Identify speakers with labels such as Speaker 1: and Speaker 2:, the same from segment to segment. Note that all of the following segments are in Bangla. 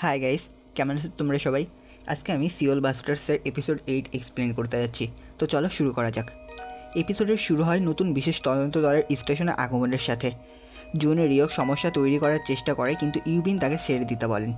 Speaker 1: হাই গাইস, কেমন আছো তোমরা সবাই? আজকে আমি সিওল বাস্টার্সের এপিসোড 8 এক্সপ্লেন করতে যাচ্ছি। তো চলো শুরু করা যাক। এপিসোডের শুরু হয় নতুন বিশেষ তদন্ত দলের স্টেশনে আগমনের সাথে। জুন রিওক সমস্যা তৈরি করার চেষ্টা করে, কিন্তু ইউবিন তাকে ছেড়ে দিতে বলেন।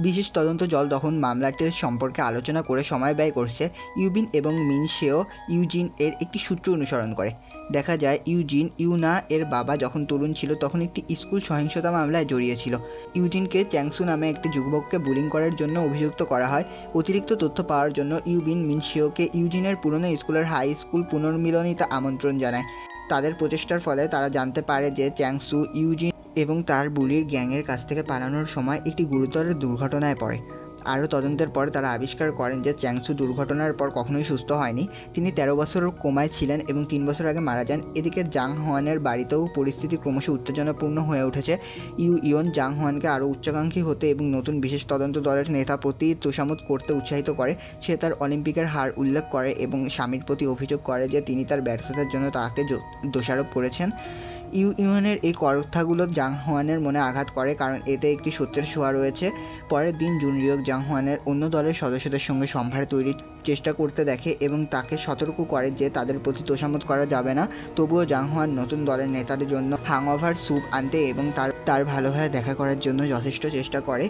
Speaker 1: বিশেষ তদন্ত দল তখন মামলাটির সম্পর্কে আলোচনা করে সময় ব্যয় করছে। ইউবিন এবং মিনশেও ইউজিন এর একটি সূত্র অনুসরণ করে। দেখা যায় ইউজিন ইউনা এর বাবা যখন তরুণ ছিল তখন একটি স্কুল সহিংসতা মামলায় জড়িয়েছিল। ইউজিনকে চ্যাংসু নামে একটি যুবককে বুলিং করার জন্য অভিযুক্ত করা হয়। অতিরিক্ত তথ্য পাওয়ার জন্য ইউবিন মিনশেওকে ইউজিনের পুরনো স্কুলের হাই স্কুল পুনর্মিলনীতে আমন্ত্রণ জানায়। তাদের প্রচেষ্টার ফলে তারা জানতে পারে যে চ্যাংসু ইউজিন এবং তার বুলির গ্যাংয়ের কাছ থেকে পালানোর সময় একটি গুরুতর দুর্ঘটনায় পড়ে। আরও তদন্তের পর তারা আবিষ্কার করেন যে চ্যাংসু দুর্ঘটনার পর কখনোই সুস্থ হয়নি। তিনি 13 বছর কোমায় ছিলেন এবং 3 বছর আগে মারা যান। এদিকে জাং হোয়ানের বাড়িতেও পরিস্থিতি ক্রমশ উত্তেজনাপূর্ণ হয়ে উঠেছে। ইয়ন জাং হোয়ানকে আরও উচ্চাকাঙ্ক্ষী হতে এবং নতুন বিশেষ তদন্ত দলের নেতা প্রতি তোষামোদ করতে উৎসাহিত করে। সে তার অলিম্পিকের হার উল্লেখ করে এবং স্বামীর প্রতি অভিযোগ করে যে তিনি তার ব্যর্থতার জন্য তাকে দোষারোপ করেছেন। ইউনের এই কথাগুলো জাং হোয়ানের মনে আঘাত করে, কারণ এতে একটি সত্যের ছোঁয়া রয়েছে। পরের দিন জুন রিওক জাং হোয়ানের অন্য দলের সদস্যদের সঙ্গে সম্ভার তৈরির চেষ্টা করতে দেখে এবং তাকে সতর্ক করে যে তাদের প্রতি তোষামোদ করা যাবে না। তবুও জাং হোয়ান নতুন দলের নেতার জন্য হ্যাংওভার স্যুপ আনতে এবং তার ভালোভাবে দেখা করার জন্য যথেষ্ট চেষ্টা করে।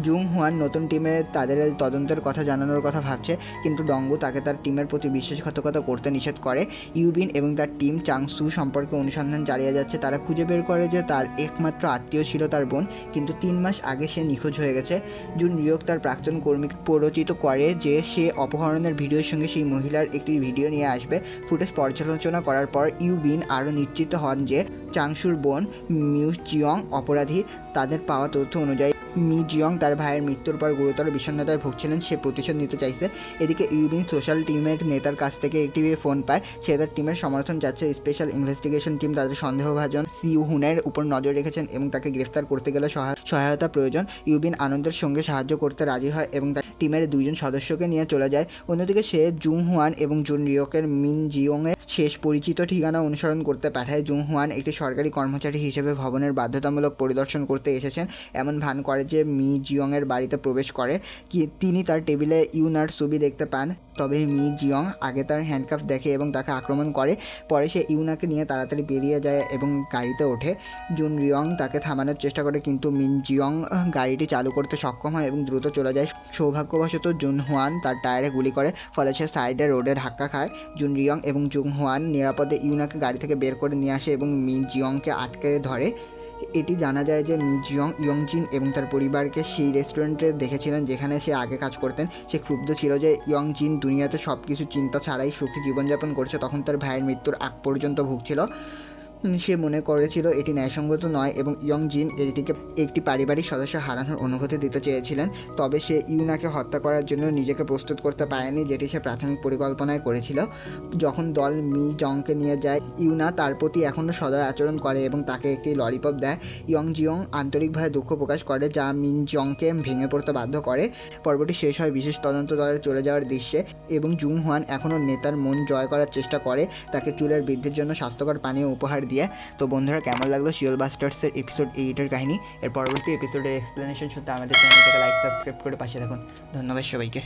Speaker 1: জুং হোয়ান নতুন টিমের তাদের তদন্তের কথা জানানোর কথা ভাবছে, কিন্তু ডঙ্গু তাকে তার টিমের প্রতি বিশ্বাসঘাতকতা করতে নিষেধ করে। ইউবিন এবং তার টিম চাংসু সম্পর্কে অনুসন্ধান চালিয়ে যাচ্ছে। তারা খুঁজে বের করে যে তার একমাত্র আত্মীয় ছিল তার বোন, কিন্তু 3 মাস আগে সে নিখোঁজ হয়ে গেছে। জুন রিওক তার প্রাক্তন কর্মীকে প্ররোচিত করে যে সে অপহরণের ভিডিওর সঙ্গে সেই মহিলার একটি ভিডিও নিয়ে আসবে। ফুটেজ পর্যালোচনা করার পর ইউবিন আরও নিশ্চিত হন যে চাংসুর বোন মিউ জিয়ং অপরাধী। তাদের পাওয়া তথ্য অনুযায়ী মি জিয়ং তার ভাইয়ের মৃত্যুর পর গুরুতর বিষণ্ণতায় ভুগছিলেন। সে প্রতিশোধ নিতে চাইছে। এদিকে ইউবিন সোশ্যাল টিমের নেতার কাছ থেকে একটি ফোন পায়। সে তার টিমের সমর্থন চাচ্ছে। স্পেশাল ইনভেস্টিগেশন টিম তাদের সন্দেহভাজন সিউহুনের উপর নজর রেখেছেন এবং তাকে গ্রেফতার করতে গেলে সহায়তা প্রয়োজন। ইউবিন আনন্দের সঙ্গে সাহায্য করতে রাজি হয় এবং তার টিমের 2 জন সদস্যকে নিয়ে চলে যায়। অন্যদিকে সে জুং হোয়ান এবং জুন রিওকের মিন জিয়ংয়ের শেষ পরিচিত ঠিকানা অনুসরণ করতে পাঠায়। জুং হোয়ান একটি সরকারি কর্মচারী হিসেবে ভবনের বাধ্যতামূলক পরিদর্শন করতে এসেছেন, এমন ভান করে যে মি জিয়ংয়ের বাড়িতে প্রবেশ করে। তিনি তার টেবিলে ইউনার ছবি দেখতে পান, তবে মি জিয়ং আগে তার হ্যান্ডকাফ দেখে এবং তাকে আক্রমণ করে। পরে সে ইউনাকে নিয়ে তাড়াতাড়ি বেরিয়ে যায় এবং গাড়িতে ওঠে। জুন রিয়ং তাকে থামানোর চেষ্টা করে, কিন্তু মিন জিয়ং গাড়িটি চালু করতে সক্ষম হয় এবং দ্রুত চলে যায়। সৌভাগ্যবশত জুন হোয়ান তার টায়ারে গুলি করে, ফলে সে সাইডে রোডে ধাক্কা খায়। জুন রিয়ং এবং জুং হোয়ান নিরাপদে ইউনাকে গাড়ি থেকে বের করে নিয়ে আসে এবং মি জিয়ংকে আটকে ধরে। এটি জানা যায় যে মি জিয়ং ইয়ংজিন এবং তার পরিবারকে সেই রেস্টুরেন্টে দেখেছিলেন যেখানে সে আগে কাজ করতেন। সে ক্ষুব্ধ ছিল যে ইয়ংজিন দুনিয়াতে সব কিছু চিন্তা ছাড়াই সুখী জীবনযাপন করছে, তখন তার ভাইয়ের মৃত্যুর আগ পর্যন্ত ভুগছিল। সে মনে করেছিল এটি ন্যায়সঙ্গত নয় এবং ইয়ংজিন এটিকে একটি পারিবারিক সদস্য হারানোর অনুভূতি দিতে চেয়েছিলেন। তবে সে ইউনাকে হত্যা করার জন্য নিজেকে প্রস্তুত করতে পারেনি, যেটি সে প্রাথমিক পরিকল্পনায় করেছিল। যখন দল মি জংকে নিয়ে যায়, ইউনা তার প্রতি এখনও সদয় আচরণ করে এবং তাকে একটি ললিপপ দেয়। ইয়ংজিয়ং আন্তরিকভাবে দুঃখ প্রকাশ করে, যা মিন জংকে ভেঙে পড়তে বাধ্য করে। পর্বটি শেষ হয় বিশেষ তদন্ত দলের চলে যাওয়ার দৃশ্যে এবং জুং হোয়ান এখনও নেতার মন জয় করার চেষ্টা করে, তাকে চুলের বৃদ্ধির জন্য স্বাস্থ্যকর পানীয় উপহার দিয়ে। তো বন্ধুরা, কেমন লাগলো সিওল বাস্টার্সের এপিসোড 8 এর কাহিনী? এর পরবর্তী এপিসোডের এক্সপ্লেনেশন শুনতে আমাদের চ্যানেলটাকে লাইক সাবস্ক্রাইব করে পাশে থাকুন। ধন্যবাদ সবাইকে।